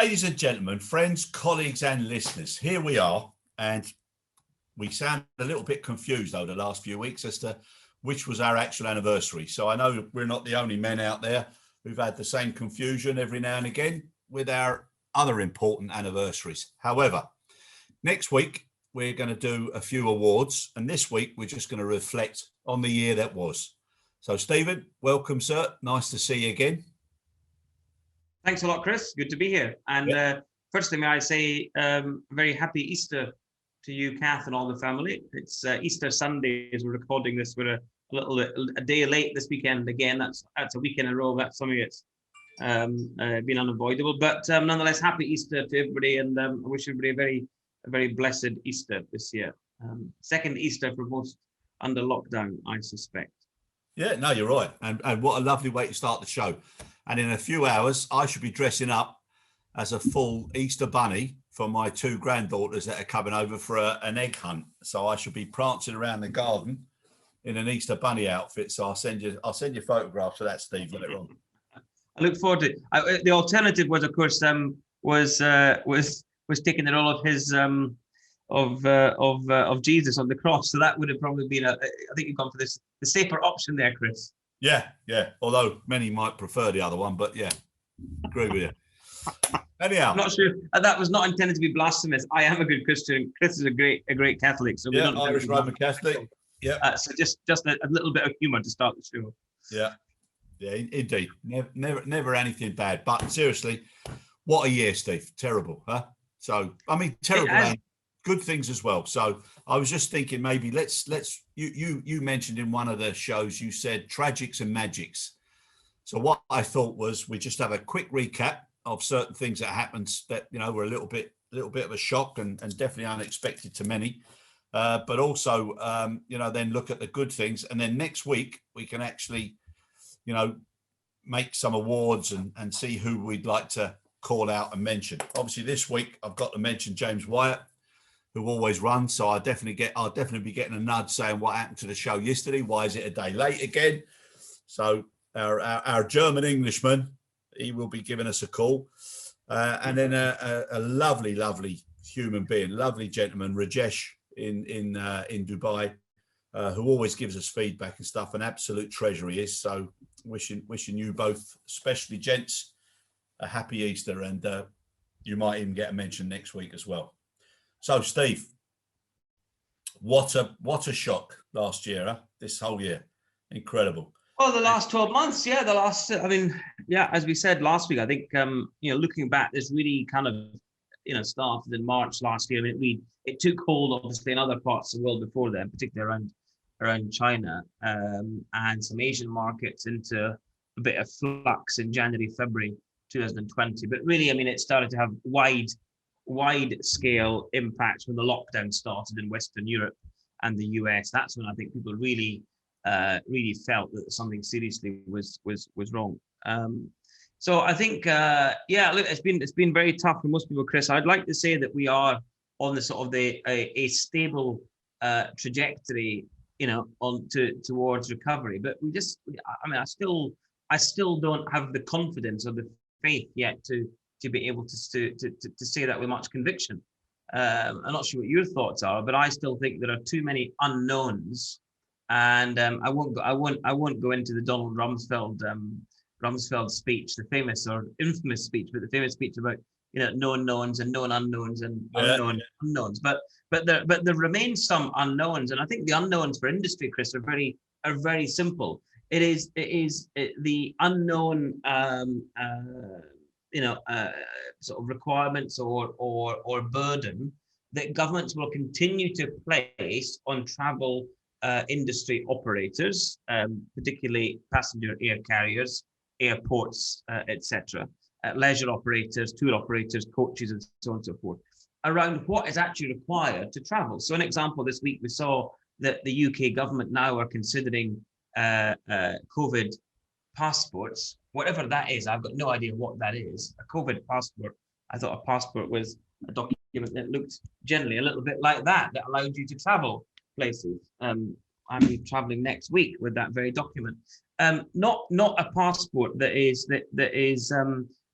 Ladies and gentlemen, friends, colleagues and listeners, here we are, and we sound a little bit confused over the last few weeks as to which was our actual anniversary. So I know we're not the only men out there who've had the same confusion every now and again with our other important anniversaries. However, next week we're going to do a few awards, and this week we're just going to reflect on the year that was. So Stephen, welcome, sir. Nice to see you again. Thanks a lot, Chris. Good to be here. And firstly, may I say very happy Easter to you, Kath, and all the family. It's Easter Sunday as we're recording this. We're a day late this weekend. Again, that's a weekend in a row. That's something that's been unavoidable. But nonetheless, happy Easter to everybody, and I wish everybody a very blessed Easter this year. Second Easter for most under lockdown, I suspect. Yeah, no, you're right. And what a lovely way to start the show. And in a few hours, I should be dressing up as a full Easter bunny for my two granddaughters that are coming over for an egg hunt. So I should be prancing around the garden in an Easter bunny outfit. So I'll send you photographs of that, Steve, later on. I look forward to it. The alternative was, of course, was taking the role of his of Jesus on the cross. So that would have probably been I think you've gone for the safer option there, Chris. Yeah. Although many might prefer the other one, but yeah, agree with you. Anyhow, I'm not sure that was not intended to be blasphemous. I am a good Christian. Chris is a great Catholic. So yeah, Irish Roman Catholic. Yeah. So just a little bit of humour to start the show. Yeah, indeed. Never anything bad. But seriously, what a year, Steve. Terrible, huh? So I mean, terrible. And good things as well. So I was just thinking maybe let's you mentioned in one of the shows, you said tragics and magics. So what I thought was we just have a quick recap of certain things that happened that, you know, were a little bit of a shock and definitely unexpected to many. But also, you know, then look at the good things. And then next week we can actually, you know, make some awards and see who we'd like to call out and mention. Obviously this week I've got to mention James Wyatt, who always runs. So I'll definitely be getting a nudge saying what happened to the show yesterday. Why is it a day late again? So our German Englishman, he will be giving us a call. And then a lovely human being, lovely gentleman, Rajesh in Dubai, who always gives us feedback and stuff. An absolute treasure he is. So wishing you both, especially gents, a happy Easter, and you might even get a mention next week as well. So, Steve, what a shock last year, huh? This whole year. Incredible. Well, the last 12 months, as we said last week, I think, you know, looking back, this really kind of, you know, started in March last year. I mean, it took hold, obviously, in other parts of the world before then, particularly around China and some Asian markets into a bit of flux in January, February 2020. But really, I mean, it started to have wide scale impacts when the lockdown started in Western Europe and the US. That's when I think people really felt that something seriously was wrong. So I think, look, it's been very tough for most people, Chris. I'd like to say that we are on the sort of a stable trajectory, you know, towards recovery. But I still don't have the confidence or the faith yet to be able to say that with much conviction. I'm not sure what your thoughts are, but I still think there are too many unknowns. And I won't go into the Donald Rumsfeld speech, the famous or infamous speech, but the famous speech about, you know, known knowns and known unknowns and unknown unknowns. But there remains some unknowns, and I think the unknowns for industry, Chris, are very simple. It is the unknown, sort of requirements or burden that governments will continue to place on travel industry operators, particularly passenger air carriers, airports, etc., leisure operators, tour operators, coaches, and so on and so forth, around what is actually required to travel. So an example, this week we saw that the UK government now are considering COVID passports, whatever that is. I've got no idea what that is. A COVID passport. I thought a passport was a document that looked generally a little bit like that allowed you to travel places. I'm traveling next week with that very document. Not a passport that is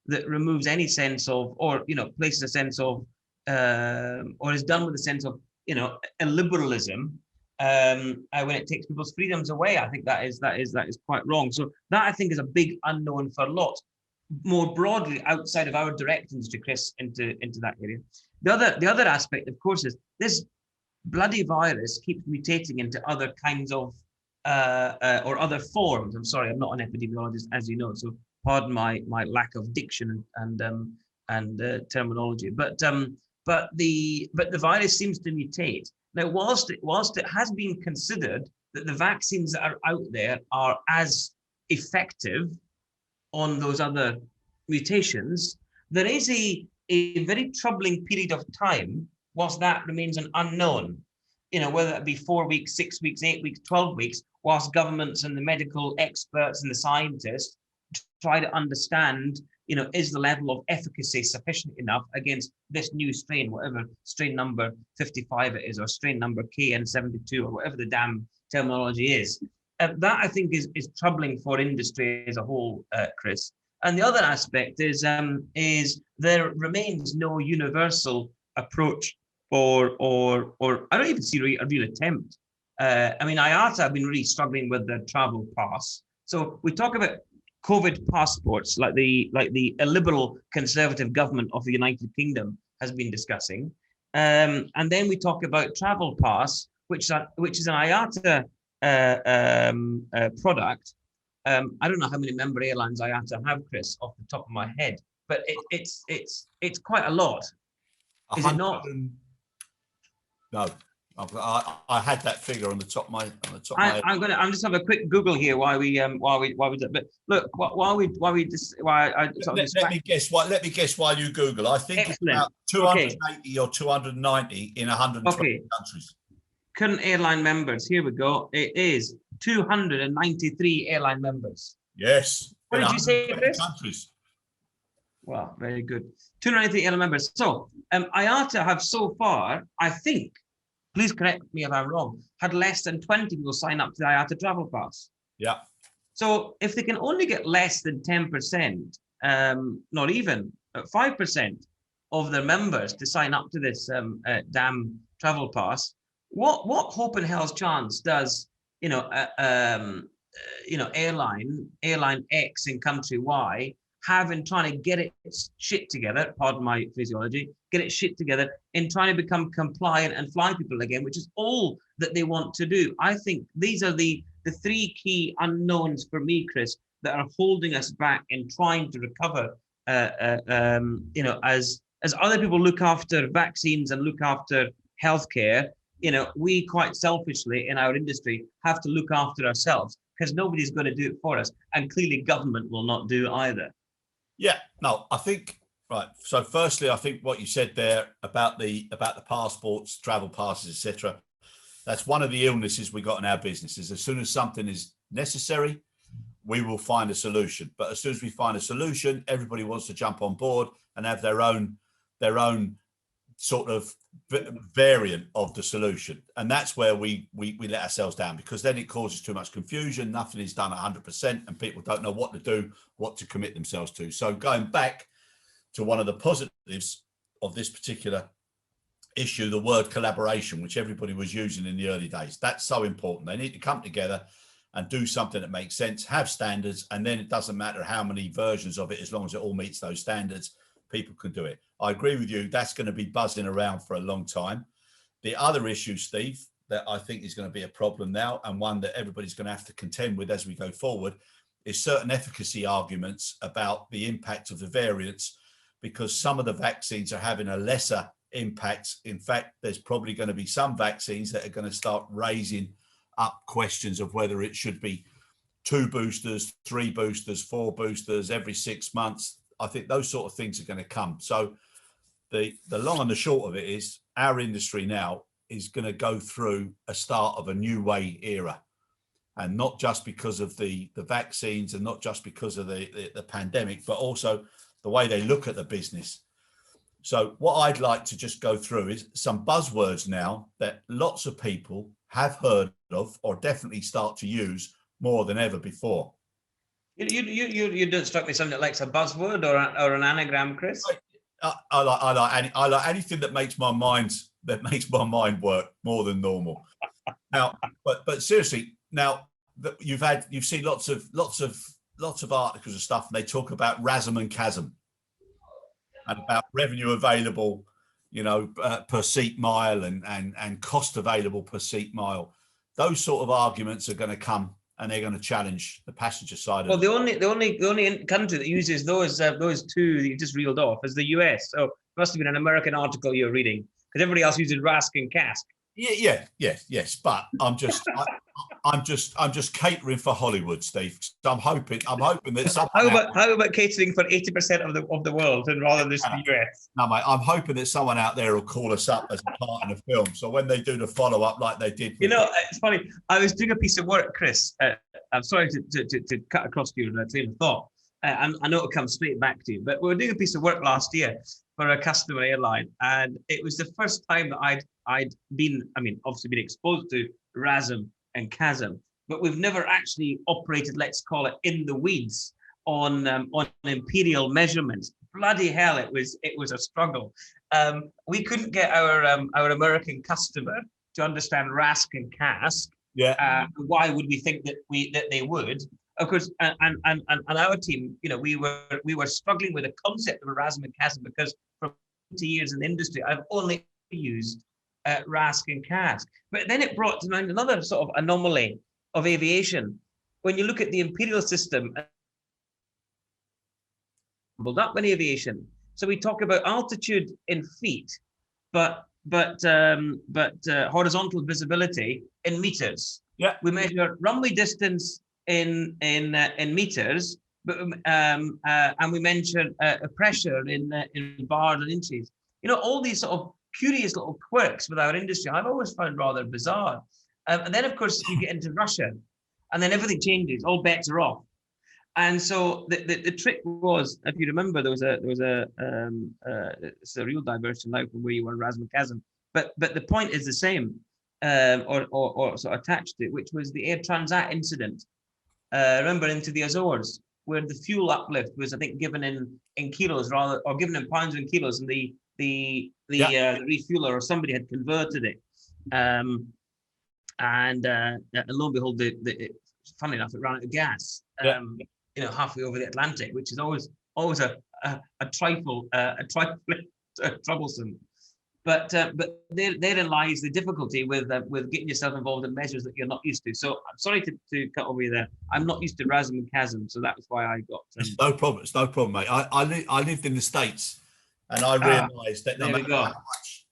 that removes any sense of, or places a sense of, or is done with a sense of, illiberalism, when it takes people's freedoms away. I think that is quite wrong. So that, I think, is a big unknown for a lot more broadly outside of our direct industry, Chris, into that area. The other aspect, of course, is this bloody virus keeps mutating into other kinds of or other forms. I'm sorry, I'm not an epidemiologist, as you know, so pardon my lack of diction and terminology. But the virus seems to mutate. Now, whilst it has been considered that the vaccines that are out there are as effective on those other mutations, there is a very troubling period of time whilst that remains an unknown, whether it be 4 weeks, 6 weeks, 8 weeks, 12 weeks, whilst governments and the medical experts and the scientists try to understand, is the level of efficacy sufficient enough against this new strain, whatever strain number 55 it is, or strain number KN72, or whatever the damn terminology is. That, I think, is troubling for industry as a whole, Chris. And the other aspect is there remains no universal approach or I don't even see a real attempt. IATA have been really struggling with the travel pass. So we talk about COVID passports, like the illiberal conservative government of the United Kingdom has been discussing, and then we talk about travel pass, which is an IATA product. I don't know how many member airlines IATA have, Chris, off the top of my head, but it's quite a lot. Is it not? No, I had that figure on the top of my head. I'm just have a quick Google here while we do. But look, while we just let me guess while you Google. I think Excellent. It's about 280 or 290 in 120 countries. Current airline members. Here we go. It is 293 airline members. Yes. What did you say, Chris? Countries. Wow, very good. 293 airline members. So IATA have so far, I think, please correct me if I'm wrong, had less than 20 people sign up to the IATA Travel Pass. Yeah. So if they can only get less than 10%, not even 5% of their members to sign up to this damn travel pass, what hope in hell's chance does airline X in country Y have in trying to get its shit together, pardon my phraseology, get its shit together in trying to become compliant and fly people again, which is all that they want to do. I think these are the three key unknowns for me, Chris, that are holding us back in trying to recover, as other people look after vaccines and look after healthcare, we quite selfishly in our industry have to look after ourselves because nobody's going to do it for us. And clearly government will not do either. Yeah, no, I think, right. So firstly, I think what you said there about the passports, travel passes, etc. That's one of the illnesses we got in our businesses. As soon as something is necessary, we will find a solution. But as soon as we find a solution, everybody wants to jump on board and have their own sort of variant of the solution. And that's where we let ourselves down, because then it causes too much confusion. Nothing is done 100% and people don't know what to do, what to commit themselves to. So going back to one of the positives of this particular issue, the word collaboration, which everybody was using in the early days, that's so important. They need to come together and do something that makes sense, have standards, and then it doesn't matter how many versions of it, as long as it all meets those standards, people can do it. I agree with you. That's going to be buzzing around for a long time. The other issue, Steve, that I think is going to be a problem now, and one that everybody's going to have to contend with as we go forward, is certain efficacy arguments about the impact of the variants, because some of the vaccines are having a lesser impact. In fact, there's probably going to be some vaccines that are going to start raising up questions of whether it should be 2 boosters, 3 boosters, 4 boosters every 6 months. I think those sort of things are going to come. So the long and the short of it is our industry now is going to go through a start of a new way era, and not just because of the vaccines and not just because of the pandemic, but also the way they look at the business. So what I'd like to just go through is some buzzwords now that lots of people have heard of or definitely start to use more than ever before. You don't strike me something that likes a buzzword or an anagram, Chris. I like anything that makes my mind work more than normal. Now, but seriously, now that you've seen lots of articles and stuff, and they talk about RASM and CASM and about revenue available, per seat mile and cost available per seat mile. Those sort of arguments are going to come, and they're going to challenge the passenger side. Well, the only country that uses those two that you just reeled off is the US. So it must have been an American article you're reading, because everybody else uses RASK and CASK. Yes. But I'm just catering for Hollywood, Steve. So I'm hoping that someone. How about catering for 80% of the world and rather than just the US? No, mate. I'm hoping that someone out there will call us up as a part of the film. So when they do the follow up, like they did, it's funny. I was doing a piece of work, Chris. I'm sorry to cut across your train of thought. I know it'll come straight back to you, but we were doing a piece of work last year for a customer airline, and it was the first time that I'd been, obviously been exposed to RASM and CASM, but we've never actually operated, let's call it, in the weeds on Imperial measurements. Bloody hell, it was a struggle. We couldn't get our American customer to understand RASK and CASK. Yeah. Why would we think that they would? Of course, and our team, we were struggling with the concept of a RASM and CASM because for 20 years in the industry, I've only used RASK and CASK. But then it brought to mind another sort of anomaly of aviation. When you look at the Imperial system, up in aviation, so we talk about altitude in feet, but horizontal visibility in meters. Yeah, we measure runway distance in meters, but and we measure pressure in bars and inches. All these sort of curious little quirks with our industry I've always found rather bizarre. And then of course you get into Russia, and then everything changes. All bets are off. And so the trick was, if you remember, it's a real diversion now from where you were RASM and CASM. But the point is the same, or sort of attached to it, which was the Air Transat incident. Remember, into the Azores, where the fuel uplift was, I think, given in kilos or given in pounds and kilos, and the refueler or somebody had converted it, and lo and behold, funny enough, it ran out of gas. Halfway over the Atlantic, which is always a trifle troublesome. But therein lies the difficulty with getting yourself involved in measures that you're not used to. So I'm sorry to cut over you there. I'm not used to RASM and CASM, so that was why I got. It's no problem. It's no problem, mate. I lived in the States, and I realised that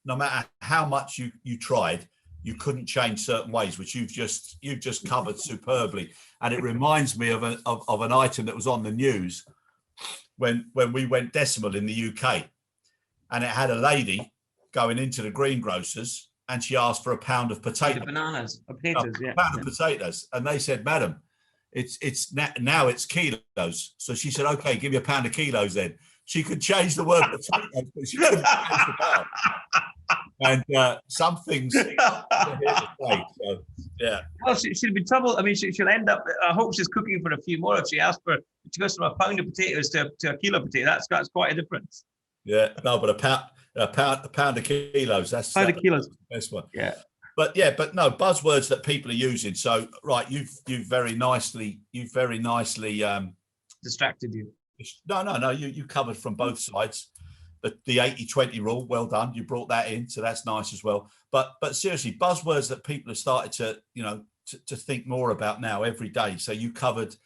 no matter how much you tried, you couldn't change certain ways, which you've just covered superbly. And it reminds me of an item that was on the news when we went decimal in the UK, and it had a lady going into the greengrocers, and she asked for a pound of potatoes. Potatoes, yeah. A pound of potatoes, and they said, "Madam, it's now it's kilos." So she said, "Okay, give me a pound of kilos then." She could change the word potatoes, but she couldn't change the pound. And some things are here to stay, so, yeah. Well, she'll be trouble. She'll end up. I hope she's cooking for a few more. If she she goes from a pound of potatoes to a kilo of potato. That's quite a difference. Yeah, no, but a pound of kilos. That's pound of kilos. The best one. Yeah. But no buzzwords that people are using. So right, you've very nicely distracted you. No. You covered from both sides. The 80-20 rule, well done. You brought that in, so that's nice as well. But seriously, buzzwords that people have started to think more about now every day. So you covered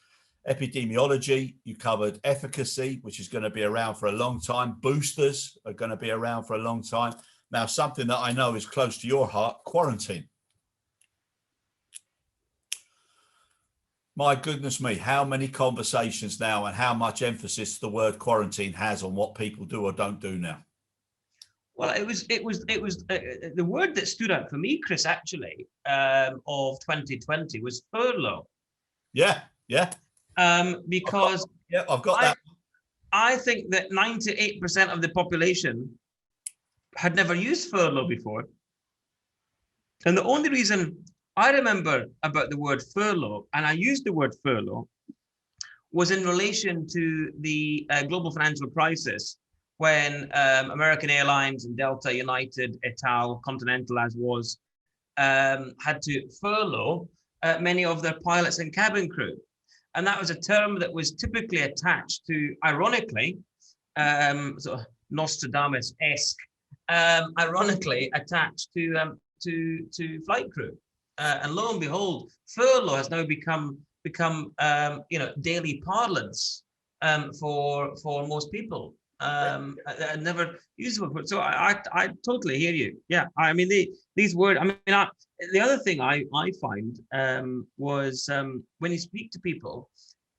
epidemiology, you covered efficacy, which is going to be around for a long time. Boosters are going to be around for a long time. Now, something that I know is close to your heart, quarantine. My goodness me, how many conversations now and how much emphasis the word quarantine has on what people do or don't do now? Well, it was the word that stood out for me, Chris, actually, of 2020 was furlough. Yeah. Because I've got that. I think that 98% of the population had never used furlough before. And the only reason I remember about the word furlough, and I used the word furlough, was in relation to the global financial crisis, when American Airlines and Delta, United, Ital, Continental, as was, had to furlough many of their pilots and cabin crew. And that was a term that was typically attached to, ironically, sort of Nostradamus-esque, ironically attached to flight crew. And lo and behold, furlough has now become daily parlance for most people. I never used it before, so I totally hear you. Yeah, I mean these words. I mean, the other thing I find was when you speak to people,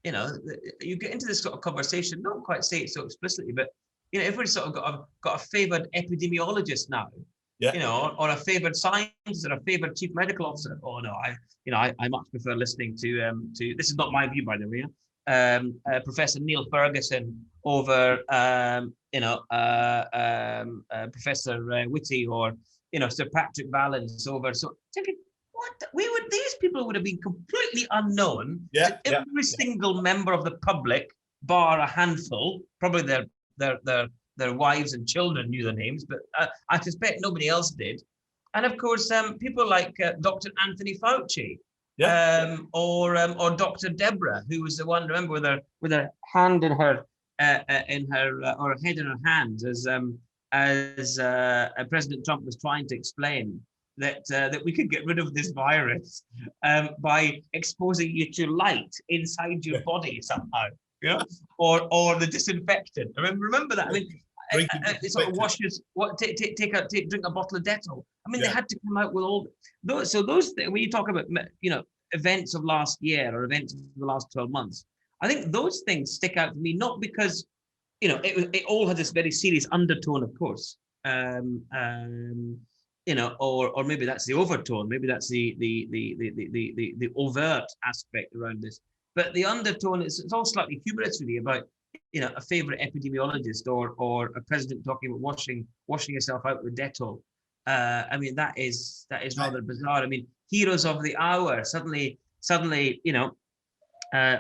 you get into this sort of conversation. Don't quite say it so explicitly, but everybody's sort of got a favored epidemiologist now. Yeah. Or a favored scientist or a favored chief medical officer. Oh no, I much prefer listening to this is not my view, by the way. Professor Neil Ferguson over Professor Whitty, or Sir Patrick Vallance over. So thinking, these people would have been completely unknown to every single member of the public, bar a handful. Probably their wives and children knew their names, but I suspect nobody else did. And of course, people like Dr. Anthony Fauci, or Dr. Deborah, who was the one, remember, with her hand in her or head in her hands, as President Trump was trying to explain that we could get rid of this virus by exposing you to light inside your body somehow, or the disinfectant. Remember that? I mean, it sort of washes. Drink a bottle of Dettol. I mean, they had to come out with all those. So those when you talk about events of last year or events of the last 12 months, I think those things stick out to me, not because it all had this very serious undertone, of course, or maybe that's the overtone, maybe that's the overt aspect around this, but the undertone it's all slightly humorous, really, about a favorite epidemiologist or a president talking about washing yourself out with Dettol. I mean, that is rather bizarre. I mean, heroes of the hour suddenly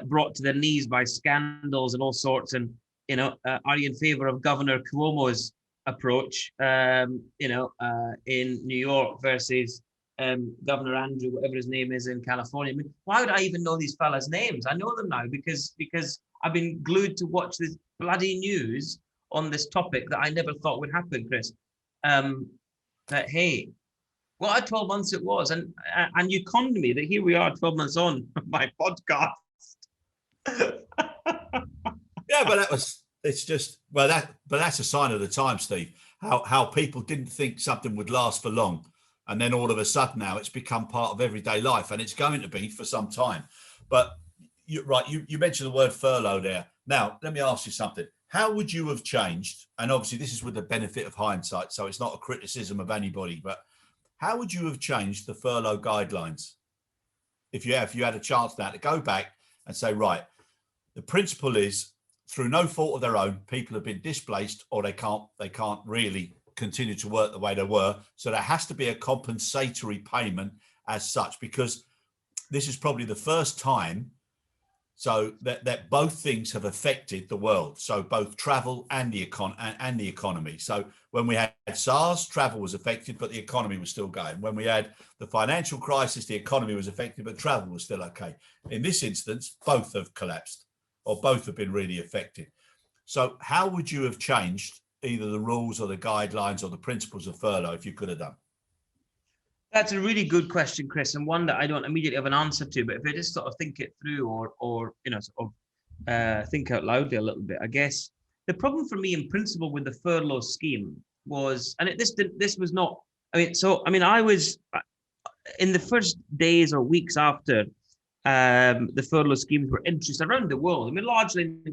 brought to their knees by scandals and all sorts, and are you in favor of Governor Cuomo's approach in New York versus Governor Andrew, whatever his name is, in California? I mean, why would I even know these fellas' names? I know them now because I've been glued to watch this bloody news on this topic that I never thought would happen, Chris. That, hey, what a 12 months it was, and you conned me that here we are 12 months on my podcast. Yeah, but that's a sign of the time, Steve. How people didn't think something would last for long, and then all of a sudden now it's become part of everyday life, and it's going to be for some time. But you mentioned the word furlough there. Now let me ask you something. How would you have changed? And obviously this is with the benefit of hindsight, so it's not a criticism of anybody, but how would you have changed the furlough guidelines if you had a chance now to go back and say, right, the principle is, through no fault of their own, people have been displaced, or they can't really continue to work the way they were. So there has to be a compensatory payment as such, because this is probably the first time so that both things have affected the world. So both travel and the economy. So when we had SARS, travel was affected, but the economy was still going. When we had the financial crisis, the economy was affected, but travel was still okay. In this instance, both have collapsed, or both have been really affected. So how would you have changed either the rules or the guidelines or the principles of furlough if you could have done? That's a really good question, Chris, and one that I don't immediately have an answer to. But if I just sort of think it through, or think out loudly a little bit, I guess the problem for me in principle with the furlough scheme was, and this was not. I was in the first days or weeks after the furlough schemes were introduced around the world. I mean, largely in the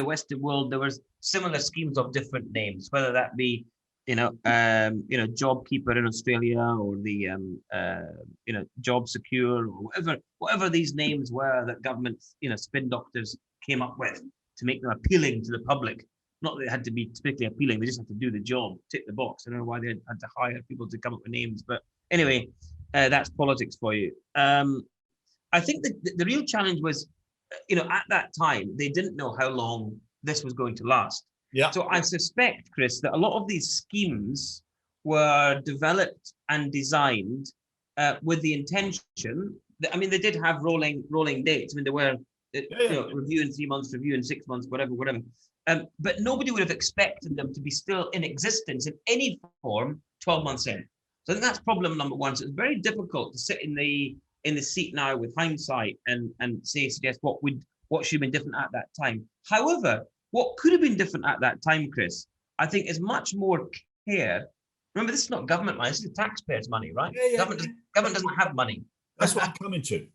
Western world, there was similar schemes of different names, whether that be JobKeeper in Australia, or the Job Secure, or whatever these names were that government spin doctors came up with to make them appealing to the public. Not that they had to be typically appealing; they just had to do the job, tick the box. I don't know why they had to hire people to come up with names, but anyway, that's politics for you. I think that the real challenge was at that time, they didn't know how long this was going to last. Yeah. So I suspect, Chris, that a lot of these schemes were developed and designed with the intention that, I mean, they did have rolling dates. I mean, there were, review in 3 months, review in 6 months, whatever. But nobody would have expected them to be still in existence in any form 12 months in. So I think that's problem number one. So it's very difficult to sit in the seat now with hindsight and suggest what should have been different at that time. However, what could have been different at that time, Chris, I think is much more care. Remember, this is not government money, this is taxpayers' money, right? Government doesn't have money. That's what I'm coming to.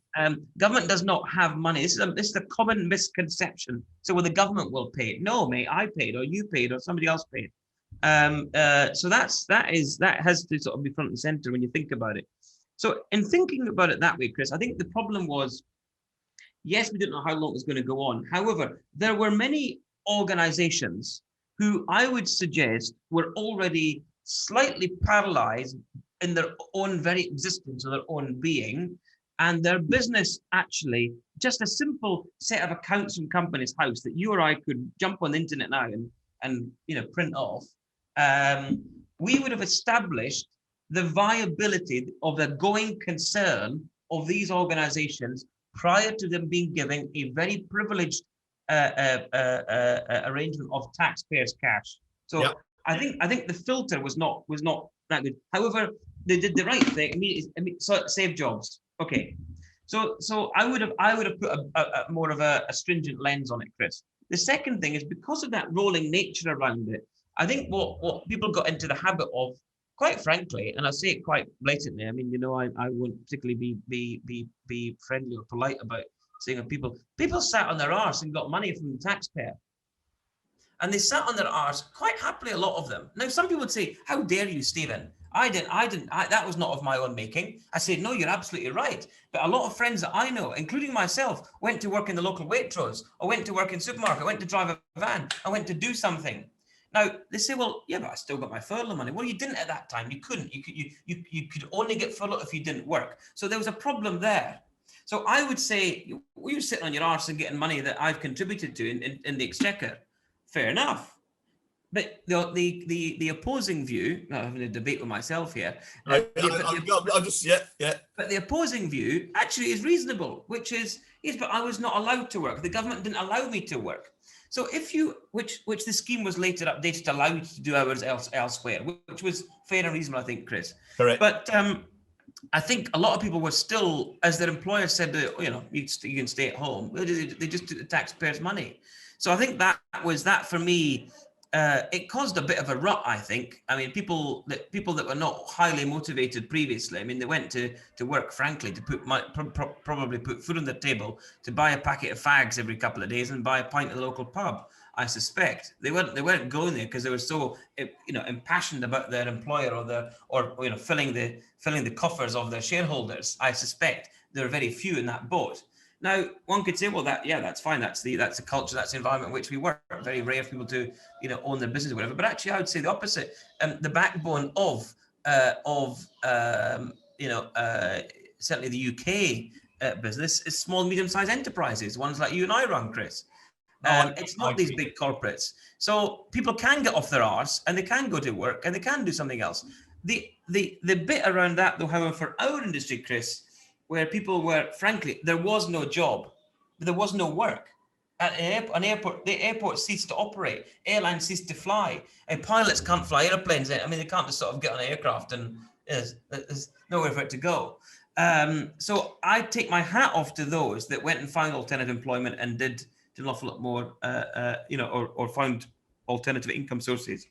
Government does not have money. This is a common misconception. So, well, the government will pay it. No, mate, I paid, or you paid, or somebody else paid. So that has to sort of be front and center when you think about it. So, in thinking about it that way, Chris, I think the problem was, yes, we didn't know how long it was going to go on. However, there were many organizations who I would suggest were already slightly paralyzed in their own very existence or their own being, and their business actually just a simple set of accounts from Companies House that you or I could jump on the internet now and print off. We would have established the viability of the going concern of these organizations prior to them being given a very privileged arrangement of taxpayers' cash. So yep. I think the filter was not that good. However, they did the right thing. I mean, so save jobs. Okay, so I would have put a more of a stringent lens on it, Chris. The second thing is, because of that rolling nature around it, I think what people got into the habit of, quite frankly, and I say it quite blatantly. I mean, I won't particularly be friendly or polite about saying of people sat on their arse and got money from the taxpayer. And they sat on their arse quite happily, a lot of them. Now, some people would say, how dare you, Stephen? I didn't, that was not of my own making. I said, no, you're absolutely right. But a lot of friends that I know, including myself, went to work in the local Waitrose, or went to work in supermarket, went to drive a van, I went to do something. Now, they say, well, yeah, but I still got my furlough money. Well, you didn't at that time. You couldn't. You could only get furlough if you didn't work. So there was a problem there. So I would say, you're sitting on your arse and getting money that I've contributed to in the exchequer. Fair enough. But the opposing view, I'm having a debate with myself here. But the opposing view actually is reasonable, which is, yes, but I was not allowed to work. The government didn't allow me to work. So which the scheme was later updated to allow you to do hours elsewhere, which was fair and reasonable, I think, Chris. Correct. But I think a lot of people were still, as their employer said, you can stay at home. They just took the taxpayers' money. So I think that for me. It caused a bit of a rut, I think. I mean, people that were not highly motivated previously, I mean, they went to work, frankly, to probably put food on the table, to buy a packet of fags every couple of days and buy a pint at the local pub. I suspect they weren't going there because they were so impassioned about their employer or filling the coffers of their shareholders. I suspect there are very few in that boat. Now, one could say, well, that's fine. That's the culture, that's the environment in which we work. Very rare for people to, own their business or whatever. But actually, I would say the opposite. The backbone of certainly the UK business is small, medium-sized enterprises, ones like you and I run, Chris. It's not these big corporates. So people can get off their arse and they can go to work and they can do something else. The bit around that, though, however, for our industry, Chris, where people were, frankly, there was no job, there was no work. At an airport, the airport ceased to operate, airlines ceased to fly, and pilots can't fly airplanes. I mean, they can't just sort of get on an aircraft and there's nowhere for it to go. So I take my hat off to those that went and found alternative employment and did an awful lot more, or found alternative income sources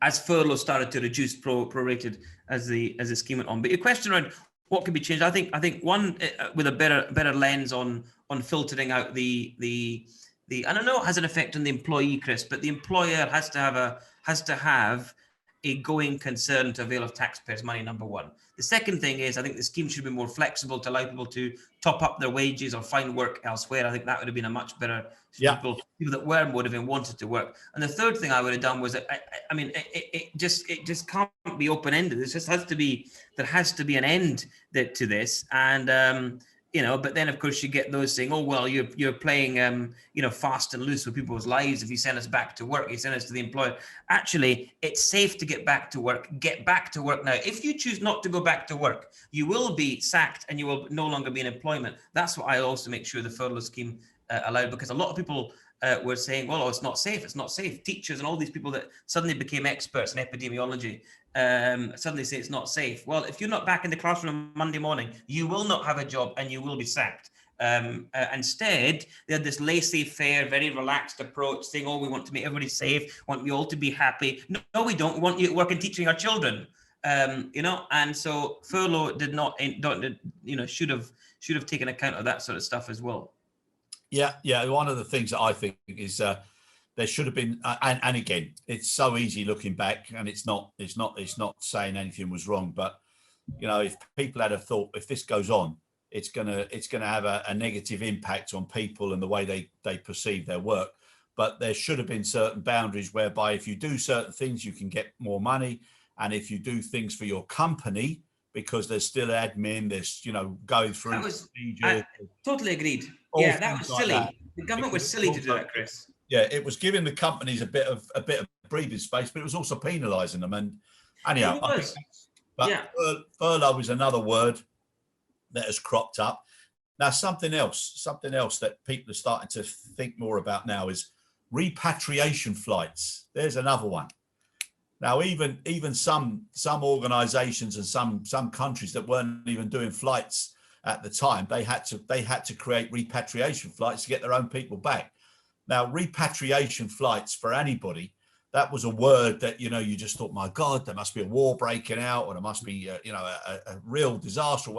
as furlough started to reduce prorated as the scheme went on. But your question around what can be changed? I think one with a better lens on filtering out the I don't know, it has an effect on the employee, Chris, but the employer has to have a going concern to avail of taxpayers' money, number one. The second thing is, I think the scheme should be more flexible to allow people to top up their wages or find work elsewhere. I think that would have been a much better people that were motivated and wanted to work. And the third thing I would have done was, it just can't be open-ended. There has to be an end to this. And but then of course you get those saying, oh, well, you're playing, fast and loose with people's lives. If you send us back to work, you send us to the employer. Actually, it's safe to get back to work. Get back to work now. If you choose not to go back to work, you will be sacked and you will no longer be in employment. That's what I also make sure the furlough scheme allowed, because a lot of people were saying, well, it's not safe. It's not safe. Teachers and all these people that suddenly became experts in epidemiology suddenly say it's not safe. Well, if you're not back in the classroom on Monday morning, you will not have a job and you will be sacked. Instead, they had this laissez-faire, very relaxed approach, saying, oh, we want to make everybody safe, want you all to be happy. No, we don't. We want you to work in teaching our children. And so furlough did not, should have taken account of that sort of stuff as well. Yeah. One of the things that I think is there should have been, and again, it's so easy looking back, and it's not saying anything was wrong, but if people had a thought, if this goes on, it's gonna have a negative impact on people and the way they perceive their work. But there should have been certain boundaries whereby if you do certain things, you can get more money, and if you do things for your company, because there's still admin, there's going through. I totally agreed. Yeah, that was silly. Like that. The government was silly to do that, Chris. Yeah, it was giving the companies a bit of breathing space, but it was also penalising them. And anyhow, furlough is another word that has cropped up. Now, something else that people are starting to think more about now is repatriation flights. There's another one. Now, even some organisations and some countries that weren't even doing flights at the time, they had to create repatriation flights to get their own people back. Now, repatriation flights for anybody, that was a word that, you just thought, my God, there must be a war breaking out, or there must be, a real disaster.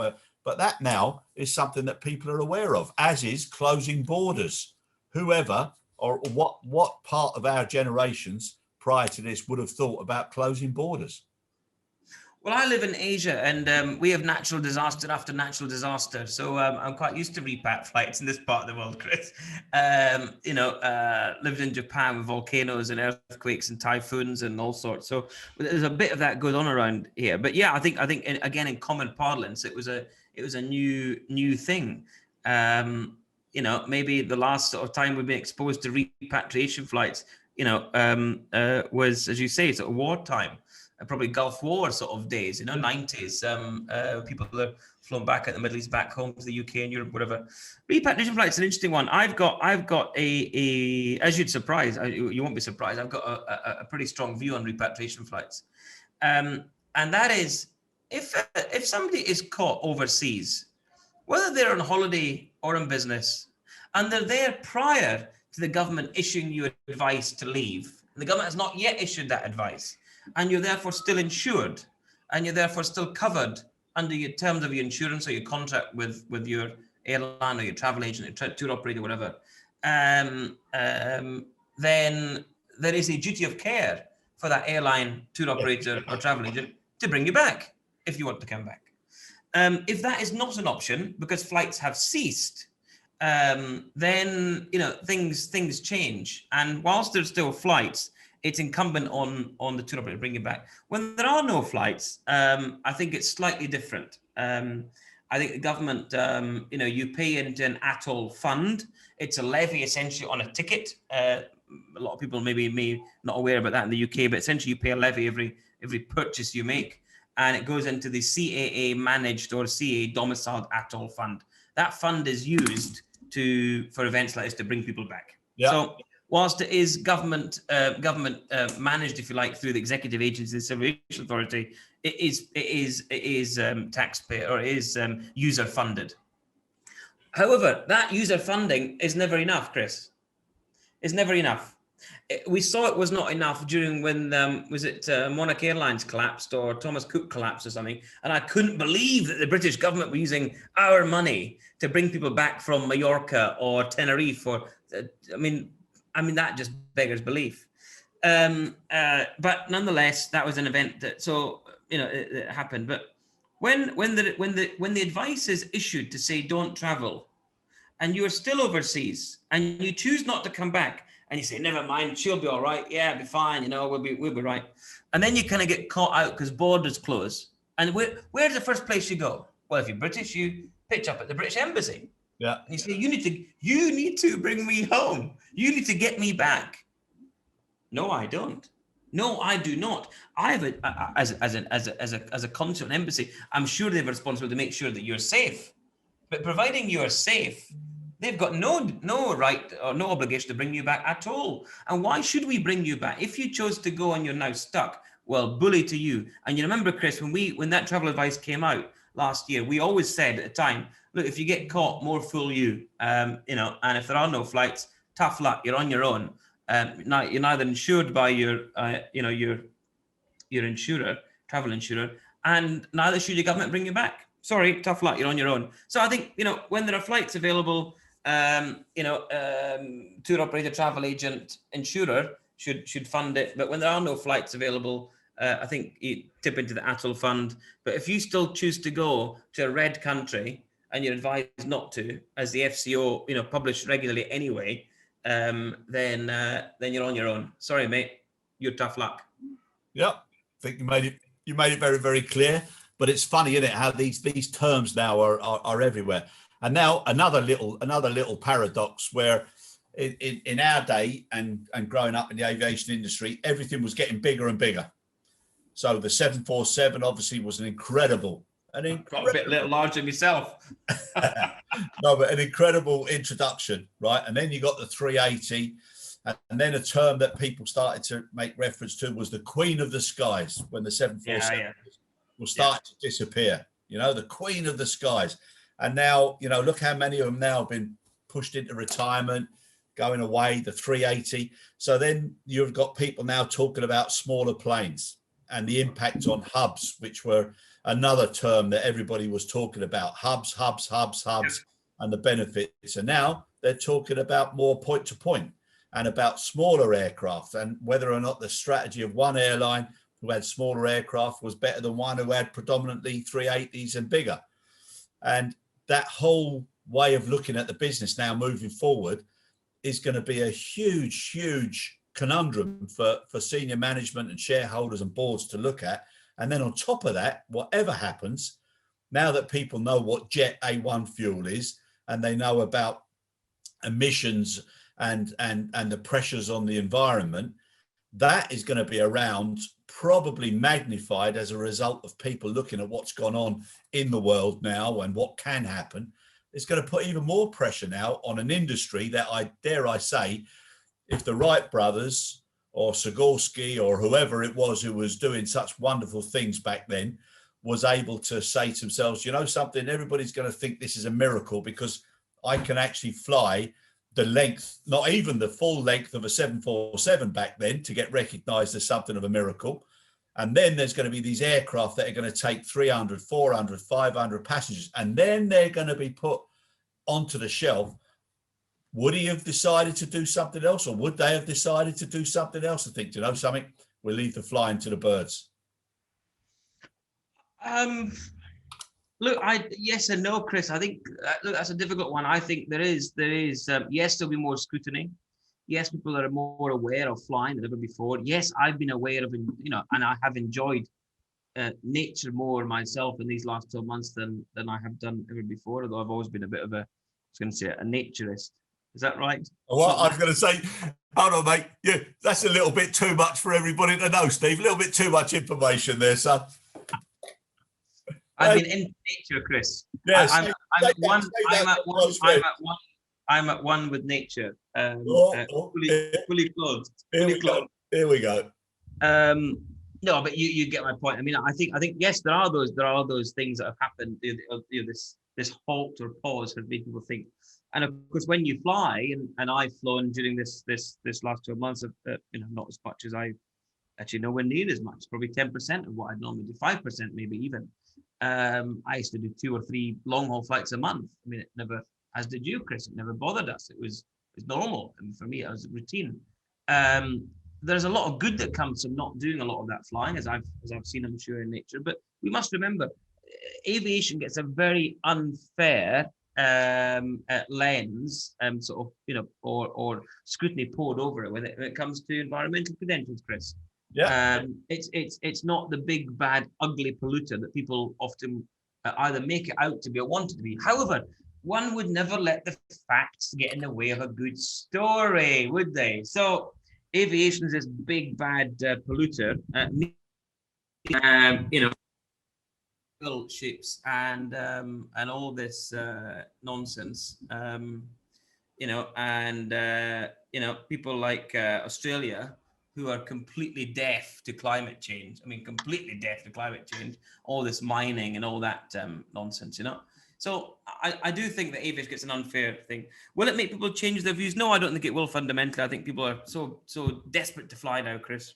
But that now is something that people are aware of, as is closing borders. Whoever or what part of our generations prior to this would have thought about closing borders? Well, I live in Asia, and we have natural disaster after natural disaster. So I'm quite used to repat flights in this part of the world, Chris. Lived in Japan with volcanoes and earthquakes and typhoons and all sorts. So there's a bit of that going on around here. But yeah, I think again, in common parlance, it was a new thing. Maybe the last sort of time we've been exposed to repatriation flights, was, as you say, sort of wartime. Probably Gulf War sort of days, 90s. People are flown back at the Middle East, back home to the UK and Europe, whatever. Repatriation flights, an interesting one. I've got a as you'd surprise, you won't be surprised. I've got a pretty strong view on repatriation flights, and that is if somebody is caught overseas, whether they're on holiday or on business, and they're there prior to the government issuing you advice to leave, and the government has not yet issued that advice, and you're therefore still insured, and you're therefore still covered under your terms of your insurance or your contract with your airline or your travel agent, or tour operator, whatever, then there is a duty of care for that airline, tour operator, or travel agent to bring you back if you want to come back. If that is not an option because flights have ceased, then things change. And whilst there's still flights, it's incumbent on the tour operator to bring you back. When there are no flights, I think it's slightly different. I think the government, you pay into an atoll fund. It's a levy essentially on a ticket. A lot of people may not aware about that in the UK, but essentially you pay a levy every purchase you make, and it goes into the CAA managed or CAA domiciled atoll fund. That fund is used for events like this to bring people back. Yeah. So whilst it is government managed, if you like, through the executive agency, the Civil Aviation Authority, it is taxpayer, or it is user funded. However, that user funding is never enough, Chris. It's never enough. We saw it was not enough during when Monarch Airlines collapsed, or Thomas Cook collapsed or something, and I couldn't believe that the British government were using our money to bring people back from Mallorca or Tenerife. That just beggars belief. But nonetheless, that was an event that it happened. But when the advice is issued to say don't travel, and you are still overseas, and you choose not to come back, and you say never mind, she'll be all right, yeah, it'll be fine, we'll be right, and then you kind of get caught out because borders close. And where's the first place you go? Well, if you're British, you pitch up at the British Embassy. Yeah. And you say, you need to bring me home. You need to get me back. No, I don't. No, I do not. I have as a consul and embassy, I'm sure they have a responsibility to make sure that you're safe. But providing you're safe, they've got no right or no obligation to bring you back at all. And why should we bring you back? If you chose to go and you're now stuck, well, bully to you. And you remember, Chris, when that travel advice came out last year, we always said at the time, look, if you get caught, more fool you. And if there are no flights, tough luck, you're on your own. Now you're neither insured by your insurer, travel insurer, and neither should your government bring you back. Sorry, tough luck, you're on your own. So I think, when there are flights available, tour operator, travel agent, insurer should fund it. But when there are no flights available, I think you tip into the ATOL fund. But if you still choose to go to a red country and you're advised not to, as the FCO, publish regularly anyway, then you're on your own. Sorry, mate, you're tough luck. Yeah, I think you made it very, very clear. But it's funny, isn't it, how these terms now are everywhere. And now another little paradox where in our day and growing up in the aviation industry, everything was getting bigger and bigger. So the 747 obviously was an incredible a little larger myself. No, but an incredible introduction, right? And then you got the 380, and then a term that people started to make reference to was the Queen of the Skies, when the 747 will start to disappear. The Queen of the Skies. And now, look how many of them now have been pushed into retirement, going away, the 380. So then you've got people now talking about smaller planes and the impact on hubs, which were another term that everybody was talking about. Hubs, and the benefits. And now they're talking about more point to point and about smaller aircraft, and whether or not the strategy of one airline who had smaller aircraft was better than one who had predominantly 380s and bigger. And that whole way of looking at the business now moving forward is going to be a huge conundrum for senior management and shareholders and boards to look at. And then on top of that, whatever happens, now that people know what Jet A1 fuel is, and they know about emissions and the pressures on the environment, that is going to be around, probably magnified as a result of people looking at what's gone on in the world now and what can happen. It's going to put even more pressure now on an industry that, I dare say, if the Wright brothers or Sikorsky or whoever it was who was doing such wonderful things back then was able to say to themselves, something, everybody's going to think this is a miracle because I can actually fly the length, not even the full length of a 747 back then, to get recognized as something of a miracle. And then there's going to be these aircraft that are going to take 300, 400, 500 passengers, and then they're going to be put onto the shelf. Would he have decided to do something else, or would they have decided to do something else? I think, something, we'll leave the flying to the birds. Look, yes and no, Chris. I think that's a difficult one. I think there is yes, there'll be more scrutiny. Yes, people are more aware of flying than ever before. Yes, I've been aware of, and I have enjoyed nature more myself in these last 12 months than I have done ever before. Although I've always been a bit of a naturist. Is that right? Well, I was going to say, hold on, mate. Yeah, that's a little bit too much for everybody to know, Steve. A little bit too much information there, son. I've been in nature, Chris. Yes, I'm at one with nature. Fully clothed. Here we go. No, but you get my point. I mean, I think yes, there are those things that have happened. This halt or pause has made people think. And of course, when you fly, and I've flown during this last 12 months, not as much as I actually nowhere near as much, probably 10% of what I'd normally do, 5% maybe even. I used to do 2 or 3 long haul flights a month. I mean, it never, as did you, Chris, it never bothered us. It was normal. And for me, it was a routine. There's a lot of good that comes from not doing a lot of that flying, as I've seen, I'm sure, in nature. But we must remember, aviation gets a very unfair lens, or scrutiny poured over it when it comes to environmental credentials, Chris. Yeah. It's not the big bad ugly polluter that people often either make it out to be or want it to be. However, one would never let the facts get in the way of a good story, would they? So aviation is this big bad polluter. You know, ships and all this nonsense. You know, and you know, people like Australia, who are completely deaf to climate change. I mean, completely deaf to climate change. All this mining and all that nonsense, you know. So I do think that aviation gets an unfair thing. Will it make people change their views? No, I don't think it will fundamentally. I think people are so desperate to fly now, Chris.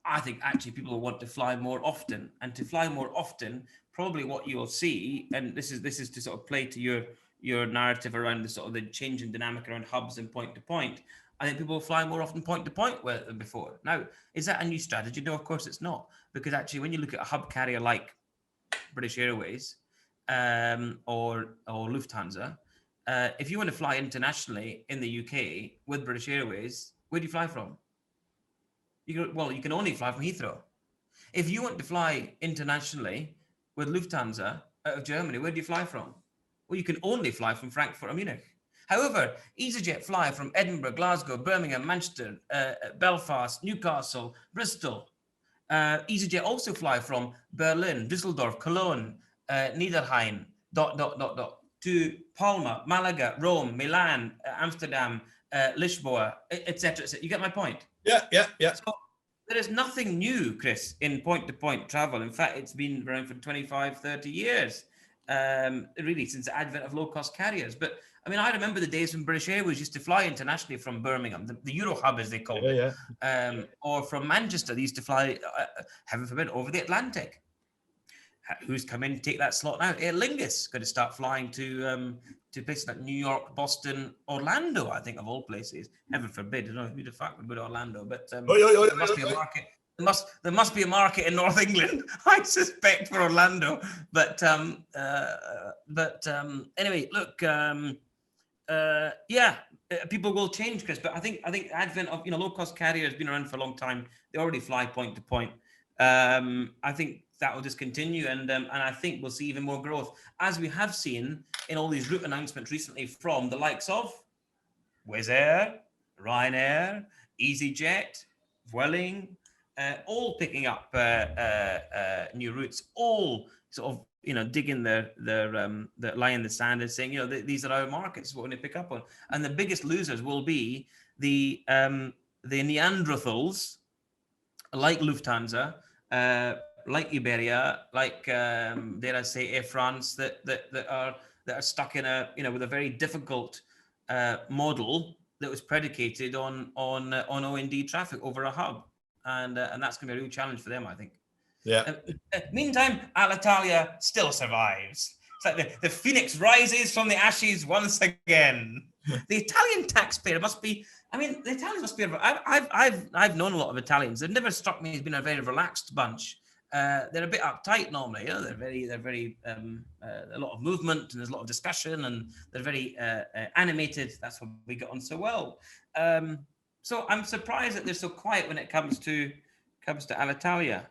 I think actually people will want to fly more often, and to fly more often, probably what you'll see, and this is to sort of play to your narrative around the sort of the change in dynamic around hubs and point to point. I think people will fly more often point to point than before. Now, is that a new strategy? No, of course it's not, because actually when you look at a hub carrier like British Airways or Lufthansa, if you want to fly internationally in the UK with British Airways, where do you fly from? You can only fly from Heathrow. If you want to fly internationally with Lufthansa out of Germany, where do you fly from? Well, you can only fly from Frankfurt or Munich. However, EasyJet fly from Edinburgh, Glasgow, Birmingham, Manchester, Belfast, Newcastle, Bristol. EasyJet also fly from Berlin, Düsseldorf, Cologne, Niederrhein, ... to Palma, Malaga, Rome, Milan, Amsterdam, Lisboa, etc. You get my point? Yeah. So there is nothing new, Chris, in point-to-point travel. In fact, it's been around for 25, 30 years, really, since the advent of low-cost carriers. But, I mean, I remember the days when British Airways used to fly internationally from Birmingham, the Euro hub, as they call it, or from Manchester. They used to fly, heaven forbid, over the Atlantic. Who's come in to take that slot now? Aer Lingus going to start flying to places like New York, Boston, Orlando, I think, of all places. Heaven forbid, I don't know who the fuck would go to Orlando, but there must be a market. There must be a market in North England, I suspect, for Orlando. But anyway, look, people will change, Chris. But I think the advent of low cost carrier has been around for a long time. They already fly point to point. I think that will just continue, and I think we'll see even more growth, as we have seen in all these route announcements recently from the likes of Wizz Air, Ryanair, EasyJet, Vueling, all picking up new routes, all sort of digging their line in the sand and saying these are our markets, what we're going to pick up on, and the biggest losers will be the Neanderthals like Lufthansa. Like Iberia, like dare I say Air France, that are stuck in with a very difficult model that was predicated on O&D traffic over a hub, and that's going to be a real challenge for them, I think. Yeah. Meantime, Alitalia still survives. It's like the phoenix rises from the ashes once again. The Italian taxpayer must be. I mean, the Italians must be. I've known a lot of Italians. They've never struck me as being a very relaxed bunch. They're a bit uptight normally. They're very a lot of movement, and there's a lot of discussion, and they're very animated. That's why we get on so well. So I'm surprised that they're so quiet when it comes to Alitalia.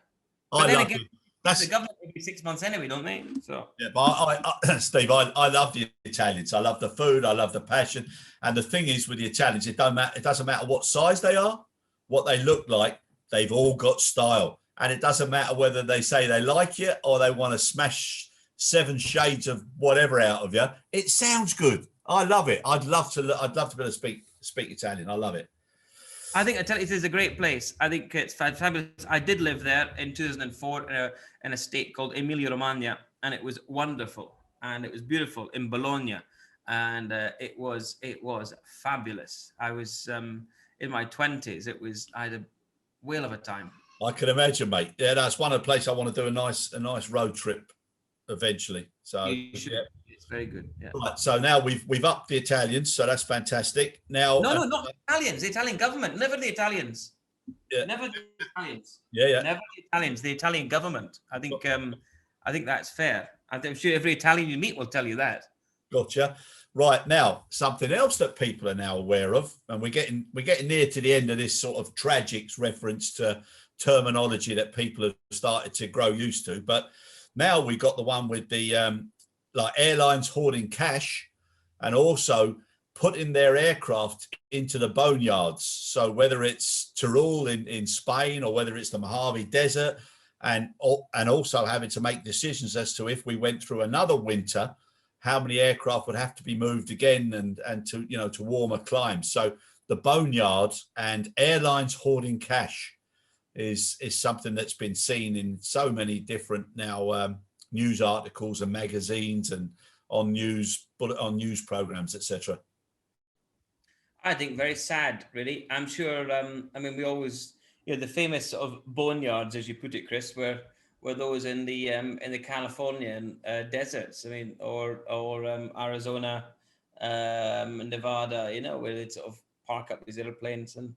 But then again, the government every 6 months anyway, don't they? So yeah, but I Steve, I love the Italians. I love the food. I love the passion. And the thing is, with the Italians, it doesn't matter what size they are, what they look like. They've all got style. And it doesn't matter whether they say they like you or they want to smash 7 shades of whatever out of you. It sounds good. I love it. I'd love to be able to speak Italian. I love it. I think Italy is a great place. I think it's fabulous. I did live there in 2004 in a state called Emilia-Romagna, and it was wonderful and it was beautiful in Bologna, and it was fabulous. I was in my 20s. I had a whale of a time. I can imagine, mate. Yeah, that's one of the places I want to do a nice road trip eventually. So you should. Yeah. It's very good. Yeah. Right. So now we've upped the Italians, so that's fantastic. Now no, not the Italians. The Italian government, never the Italians. Yeah. Never the Italians. Yeah. Never the Italians. The Italian government. I think that's fair. I'm sure every Italian you meet will tell you that. Gotcha. Right, now something else that people are now aware of, and we're getting near to the end of this sort of tragic reference to terminology that people have started to grow used to, but Now we got the one with the like airlines hoarding cash, and also putting their aircraft into the boneyards. So whether it's Teruel in Spain, or whether it's the Mojave Desert, and also having to make decisions as to, if we went through another winter, how many aircraft would have to be moved again, and to, you know, to warmer climes. So the boneyards and airlines hoarding cash is something that's been seen in so many different now news articles and magazines, and on news programs, etc. I think very sad, really. I'm sure. I mean, we always, the famous sort of boneyards, as you put it, Chris, were those in the Californian deserts. I mean, or Arizona, Nevada. Where they sort of park up these airplanes, and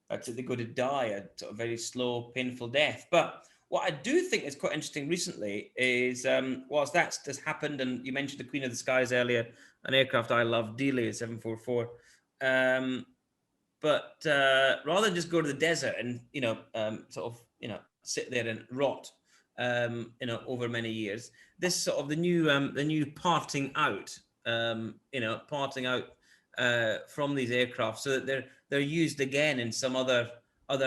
that's it. They go to die a sort of very slow, painful death. But what I do think is quite interesting recently is, whilst that's just happened, and you mentioned the Queen of the Skies earlier, an aircraft I love dearly, 744. But rather than just go to the desert and sort of sit there and rot over many years, this sort of the new parting out from these aircraft, so that they're used again in some other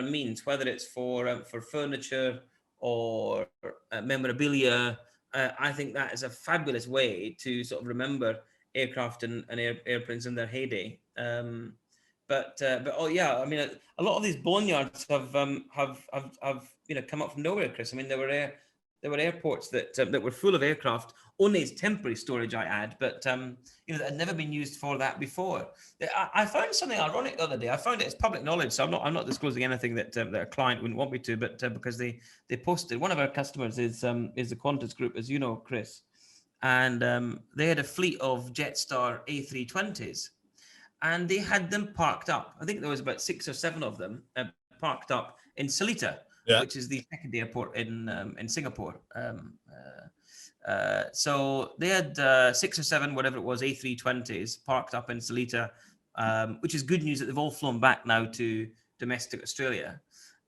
means, whether it's for furniture or memorabilia. I think that is a fabulous way to sort of remember aircraft and airplanes in their heyday. But oh yeah, I mean, a lot of these boneyards have come up from nowhere, Chris. I mean, there were airports that were full of aircraft, only as temporary storage, I add, but that had never been used for that before. I found something ironic the other day. I found it as public knowledge, so I'm not disclosing anything that a client wouldn't want me to, but because they posted, one of our customers is the Qantas Group, as you know, Chris, and they had a fleet of Jetstar A320s. And they had them parked up. I think there was about 6 or 7 of them parked up in Seletar, which is the second airport in Singapore. So they had 6 or 7, whatever it was, A320s parked up in Seletar, which is good news that they've all flown back now to domestic Australia.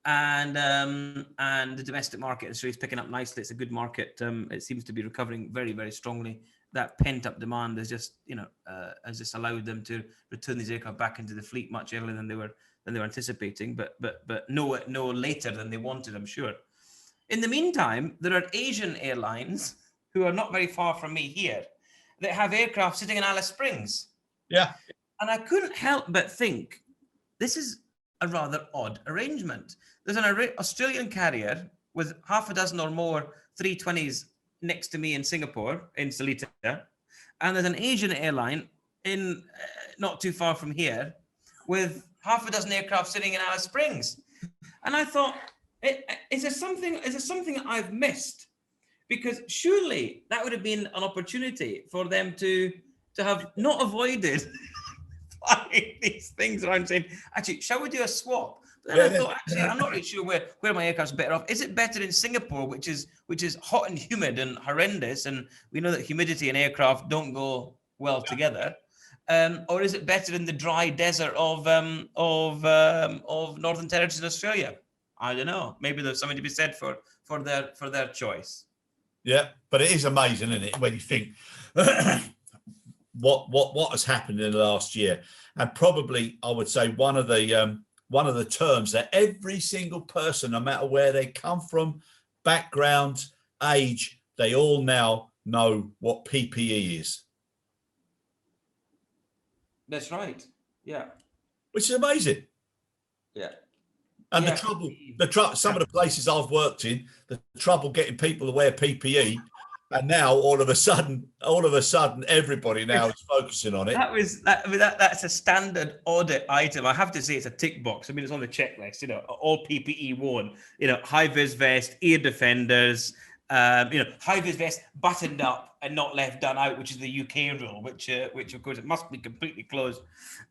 And the domestic market in Australia is picking up nicely. It's a good market. It seems to be recovering very, very strongly. That pent-up demand has just allowed them to return these aircraft back into the fleet much earlier than they were anticipating, but no later than they wanted, I'm sure. In the meantime, there are Asian airlines who are not very far from me here that have aircraft sitting in Alice Springs. Yeah. And I couldn't help but think, this is a rather odd arrangement. There's an Australian carrier with half a dozen or more 320s next to me in Singapore, in Seletar, and there's an Asian airline in not too far from here with half a dozen aircraft sitting in Alice Springs. And I thought, is there something I've missed? Because surely that would have been an opportunity for them to have not avoided flying these things around, saying, actually, shall we do a swap? But then I thought, actually, I'm not really sure where my aircraft's better off. Is it better in Singapore, which is hot and humid and horrendous, and we know that humidity and aircraft don't go well together, or is it better in the dry desert of Northern Territory in Australia? I don't know. Maybe there's something to be said for their choice. Yeah, but it is amazing, isn't it, when you think what has happened in the last year, and probably I would say one of the terms that every single person, no matter where they come from, background, age, they all now know what PPE is. That's right. Yeah. Which is amazing. Yeah. And the trouble, some of the places I've worked in, the trouble getting people to wear PPE, and now all of a sudden, everybody now is focusing on it. That's a standard audit item. I have to say, it's a tick box. I mean, it's on the checklist. All PPE worn. High vis vest, ear defenders. High vis vest buttoned up and not left done out, which is the UK rule. Which of course it must be completely closed.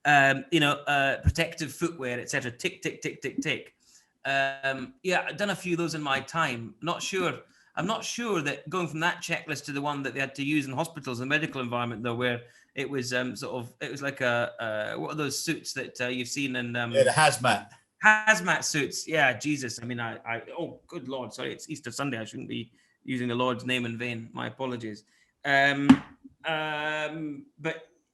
Protective footwear, etc. Tick, tick, tick, tick, tick. I've done a few of those in my time. I'm not sure that going from that checklist to the one that they had to use in hospitals and medical environment, though, where it was it was like what are those suits that you've seen in the hazmat suits. Yeah, Jesus. I mean, oh, good Lord. Sorry, it's Easter Sunday. I shouldn't be using the Lord's name in vain. My apologies. But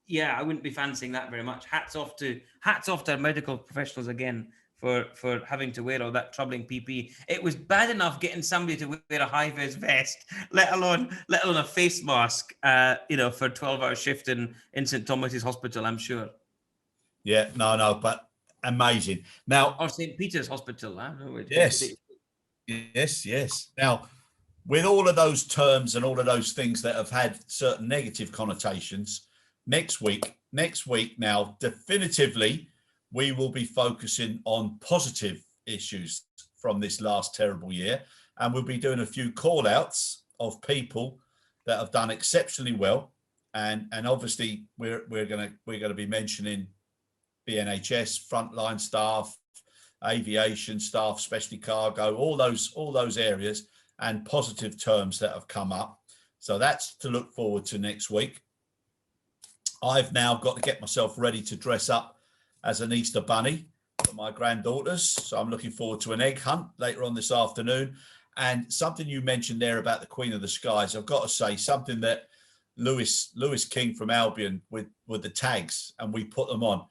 yeah, I wouldn't be fancying that very much. Hats off to our medical professionals again for having to wear all that troubling PPE. It was bad enough getting somebody to wear a high-vis vest, let alone a face mask, for a 12-hour shift in St. Thomas's Hospital, I'm sure. Yeah, no, but amazing. Now, or St. Peter's Hospital, huh? Yes. Now, with all of those terms and all of those things that have had certain negative connotations, next week now, definitively, we will be focusing on positive issues from this last terrible year. And we'll be doing a few call outs of people that have done exceptionally well. And obviously we're going to be mentioning BNHS, frontline staff, aviation staff, especially cargo, all those areas and positive terms that have come up. So that's to look forward to next week. I've now got to get myself ready to dress up as an Easter bunny for my granddaughters. So I'm looking forward to an egg hunt later on this afternoon. And something you mentioned there about the Queen of the Skies, I've got to say something that Lewis King from Albion with the tags, and we put them on.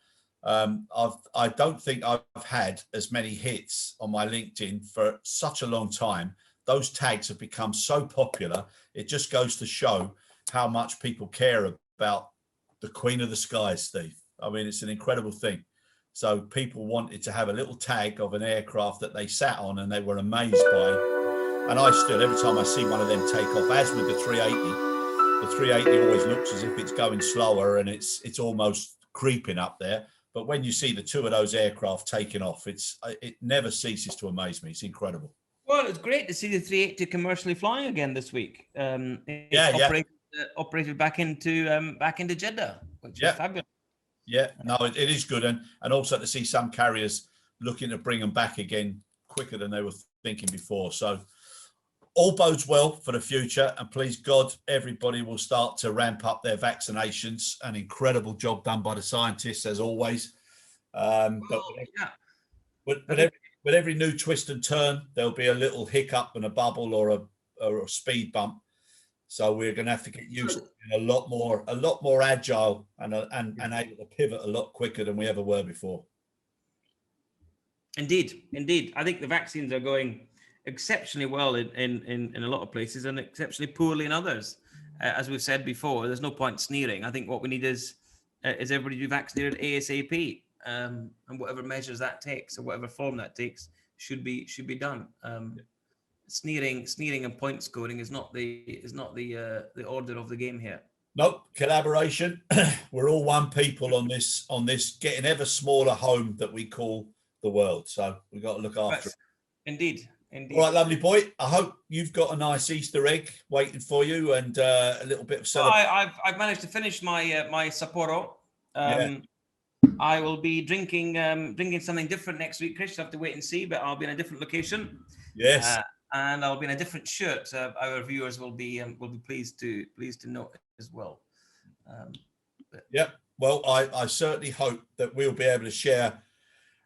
I don't think I've had as many hits on my LinkedIn for such a long time. Those tags have become so popular. It just goes to show how much people care about the Queen of the Skies, Steve. I mean, it's an incredible thing. So people wanted to have a little tag of an aircraft that they sat on and they were amazed by. And I still, every time I see one of them take off, as with the 380 always looks as if it's going slower and it's almost creeping up there. But when you see the two of those aircraft taking off, it never ceases to amaze me. It's incredible. Well, it's great to see the 380 commercially flying again this week. Operated back into Jeddah, which is fabulous. Yeah, no, it is good, and also to see some carriers looking to bring them back again quicker than they were thinking before. So all bodes well for the future, and please God, everybody will start to ramp up their vaccinations. An incredible job done by the scientists, as always. With every new twist and turn, there'll be a little hiccup and a bubble or a speed bump. So we're going to have to get used to being a lot more agile and able to pivot a lot quicker than we ever were before. Indeed. I think the vaccines are going exceptionally well in a lot of places and exceptionally poorly in others. As we've said before, there's no point sneering. I think what we need is everybody to be vaccinated ASAP, and whatever measures that takes or whatever form that takes should be done. Sneering and point scoring is not the order of the game here. Nope, collaboration. We're all one people on this getting ever smaller home that we call the world. So we've got to look after it. Indeed. All right, lovely boy. I hope you've got a nice Easter egg waiting for you and a little bit of celebration. I've managed to finish my my Sapporo. I will be drinking something different next week, Chris. You'll have to wait and see, but I'll be in a different location. Yes. And I'll be in a different shirt. Our viewers will be pleased to know as well. Well, I certainly hope that we'll be able to share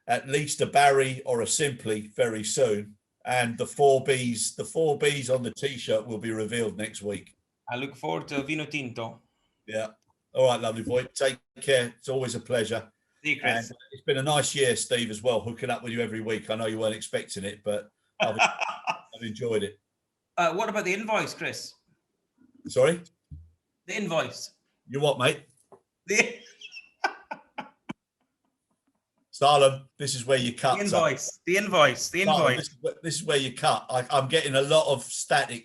at least a Barry or a Simply very soon. And the 4Bs on the T-shirt will be revealed next week. I look forward to Vino Tinto. Yeah. All right, lovely boy. Take care. It's always a pleasure. See you, Chris. And it's been a nice year, Steve, as well, hooking up with you every week. I know you weren't expecting it, but I've enjoyed it. What about the invoice, Chris? Sorry? The invoice. You what, mate? Stalin, this is where you cut. The invoice. Stalin, this is where you cut. I'm getting a lot of static